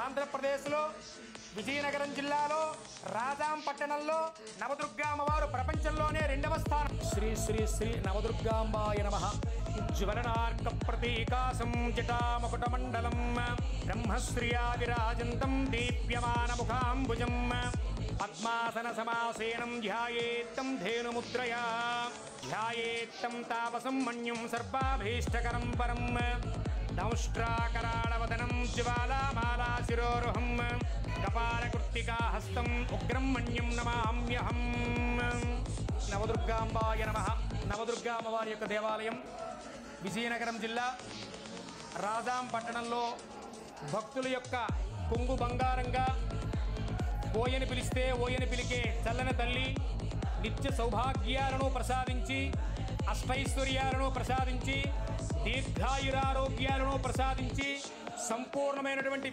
ఆంధ్రప్రదేశ్లో విజయనగరం జిల్లాలో రాజాం పట్టణంలో నవదుర్గా అమ్మవారు ప్రపంచంలోనే 2వ స్థానం. శ్రీ శ్రీ శ్రీ నవదుర్గాంబాయ నమః. జ్వలనార్క ప్రతీకాసం జటామకుటమండలం బ్రహ్మశ్రియా విరాజంతం దీప్యమాన ముఖాంబుజం పద్మాసన సమాసేనం ధ్యాయేత్తం ధేనుముద్రయా ధ్యాయేత్తం తాపసం మన్యం సర్వాభీష్టకరం పరం దంష్ట్రాకరాళవదనం జ్వాలామాలా శిరోరుహం కపాలకృత్తికా హస్తం ఉగ్రం మన్యం నమామ్యహం. నవదుర్గాంబాయ నమః. నవదుర్గా అమ్మవారి యొక్క దేవాలయం విజయనగరం జిల్లా రాజాం పట్టణంలో భక్తుల యొక్క కొంగు బంగారంగా ఓయని పిలిస్తే ఓయని పిలికే చల్లని తల్లి నిత్య సౌభాగ్యాలను ప్రసాదించి అష్టైశ్వర్యాలను ప్రసాదించి దీర్ఘాయురారోగ్యాలను ప్రసాదించి సంపూర్ణమైనటువంటి